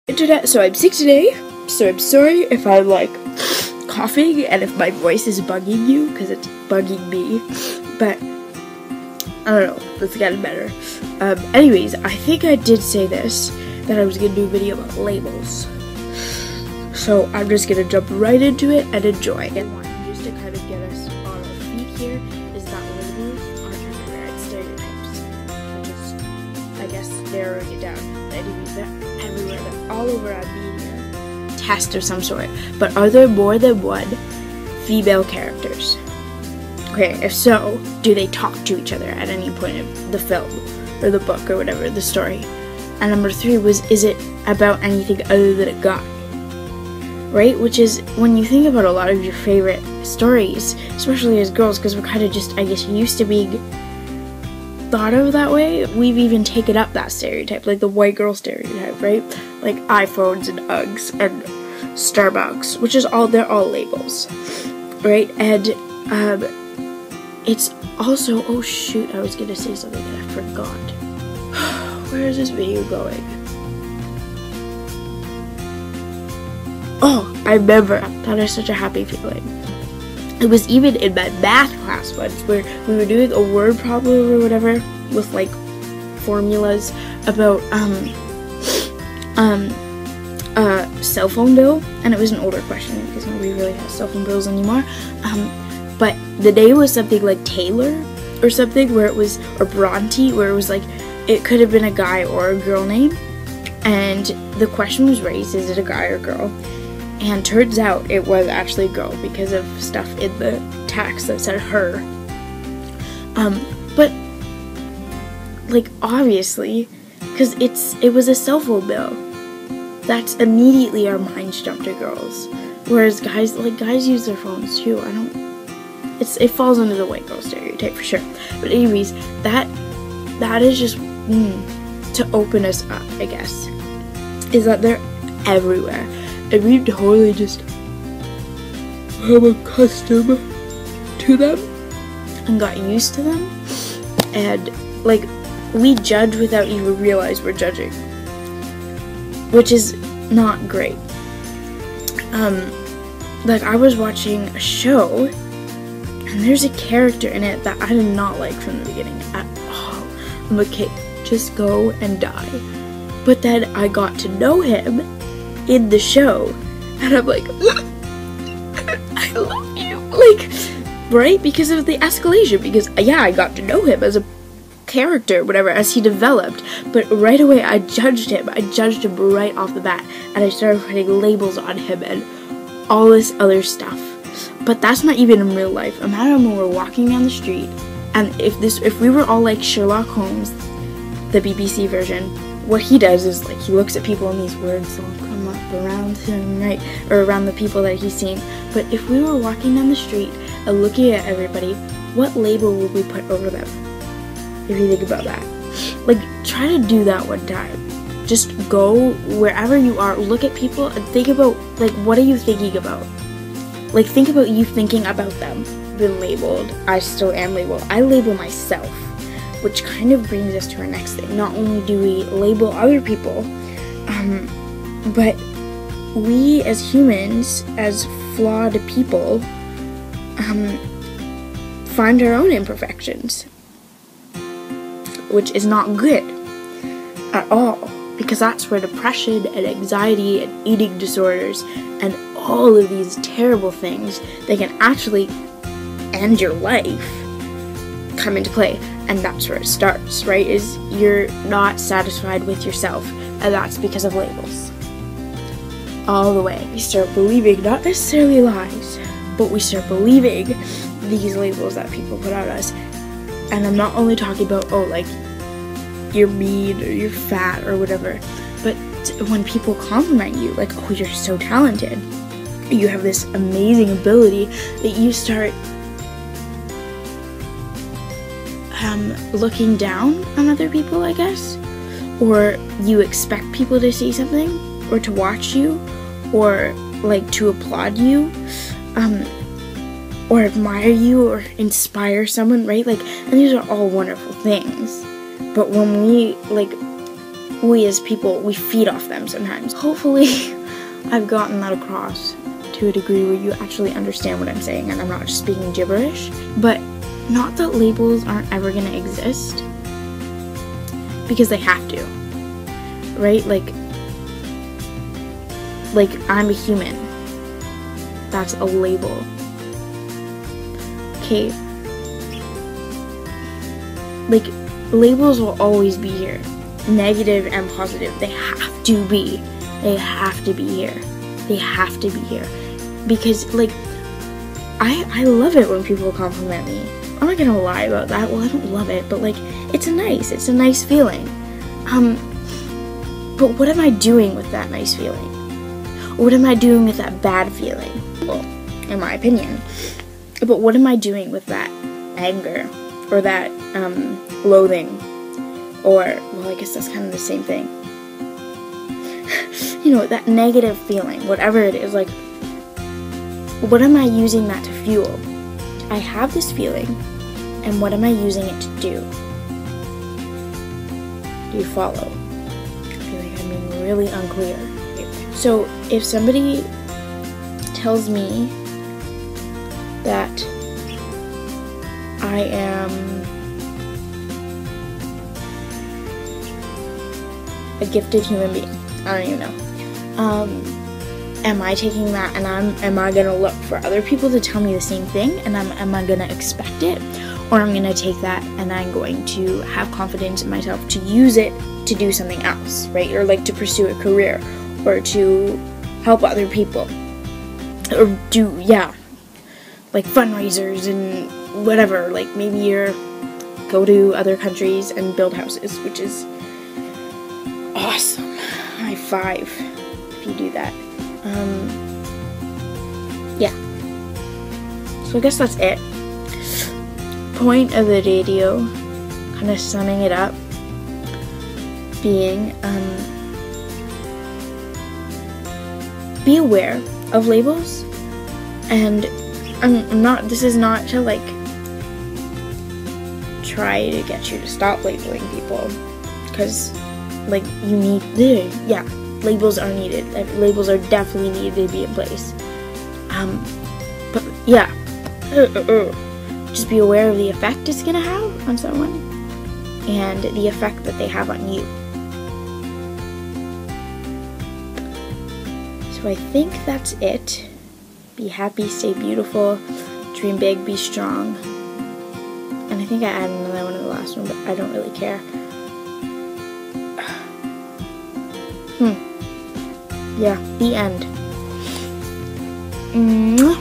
Internet, so I'm sick today, so I'm sorry if I'm like coughing and if my voice is bugging you, because it's bugging me, but I don't know, it's getting better. Anyways, I think I did say this, that I was going to do a video about labels, so I'm just going to jump right into it and enjoy. And just to kind of get us on our feet here, is that labels are everywhere, and stereotypes, which is, I guess, narrowing it down. Anyways, they're everywhere, they're all over our media, test of some sort. But are there more than one female characters? Okay, if so, do they talk to each other at any point of the film, or the book, or whatever, the story? And number 3 was, is it about anything other than a guy? Right? Which is, when you think about a lot of your favorite stories, especially as girls, because we're kind of just, I guess, used to being thought of that way, we've even taken up that stereotype, like the white girl stereotype, right? Like iPhones and Uggs and Starbucks, which is all, they're all labels, right? And it's also, oh shoot, I was gonna say something and I forgot. Where is this video going? Oh, I remember. That is such a happy feeling. It was even in my math class once where we were doing a word problem or whatever with like formulas about cell phone bill, and it was an older question because nobody really has cell phone bills anymore. But the name was something like Taylor or something, where it was, or Bronte, where it was like, it could have been a guy or a girl name, and the question was raised, is it a guy or girl? And turns out it was actually a girl because of stuff in the text that said her. But like obviously, because it was a cell phone bill, that's immediately our minds jump to girls. Whereas guys use their phones too. It falls under the white girl stereotype for sure. But anyways, that is just to open us up, I guess, is that they're everywhere. And we totally just have accustomed to them and got used to them, and like we judge without even realize we're judging, which is not great. Like I was watching a show and there's a character in it that I did not like from the beginning at all. I'm like, okay, just go and die. But then I got to know him in the show, and I'm like, I love you, like, right? Because of the escalation, because yeah, I got to know him as a character, whatever, as he developed, but right away I judged him right off the bat, and I started putting labels on him and all this other stuff. But that's not even in real life. Imagine when we're walking down the street, and if we were all like Sherlock Holmes, the BBC version, what he does is like he looks at people and these words will come up around him, right, or around the people that he's seen. But if we were walking down the street and looking at everybody, what label would we put over them? If you think about that, like, try to do that one time. Just go wherever you are, look at people and think about, like, what are you thinking about? Like, think about you thinking about them. Been labeled. I still am labeled. I label myself. Which kind of brings us to our next thing. Not only do we label other people, but we as humans, as flawed people, find our own imperfections. Which is not good at all. Because that's where depression and anxiety and eating disorders and all of these terrible things that can actually end your life come into play. And that's where it starts, right? Is you're not satisfied with yourself, and that's because of labels. All the way. We start believing, not necessarily lies, but we start believing these labels that people put on us. And I'm not only talking about, oh, like, you're mean, or you're fat, or whatever, but when people compliment you, like, oh, you're so talented, you have this amazing ability, that you start looking down on other people, I guess, or you expect people to say something, or to watch you, or like to applaud you, or admire you, or inspire someone, right? Like, and these are all wonderful things, but when we like we as people, we feed off them sometimes. Hopefully I've gotten that across to a degree where you actually understand what I'm saying and I'm not just speaking gibberish. But not that labels aren't ever gonna exist, because they have to, right? Like I'm a human. That's a label. Okay. Like, labels will always be here. Negative and positive. They have to be. They have to be here. They have to be here. Because, like, I love it when people compliment me. I'm not gonna lie about that. Well, I don't love it, but, like, it's a nice feeling. But what am I doing with that nice feeling? What am I doing with that bad feeling? Well, in my opinion. But what am I doing with that anger? Or that, loathing? Or, well, I guess that's kind of the same thing. You know, that negative feeling, whatever it is, like, what am I using that to fuel? I have this feeling, and what am I using it to do? Do you follow? I feel like I'm being really unclear. So, if somebody tells me that I am a gifted human being, I don't even know. Am I taking that and am I gonna look for other people to tell me the same thing, and am I gonna expect it? Or I'm gonna take that and I'm going to have confidence in myself to use it to do something else, right? Or like to pursue a career, or to help other people, or do, like fundraisers and whatever. Like maybe you're go to other countries and build houses, which is awesome. High five if you do that. Yeah. So I guess that's it. Point of the video, kind of summing it up, being be aware of labels, and this is not to like try to get you to stop labeling people, because like you need, labels are needed. Labels are definitely needed to be in place. But yeah, just be aware of the effect it's gonna have on someone, and the effect that they have on you. So I think that's it. Be happy, stay beautiful, dream big, be strong. And I think I added another one in the last one, but I don't really care. Yeah, the end. Mwah.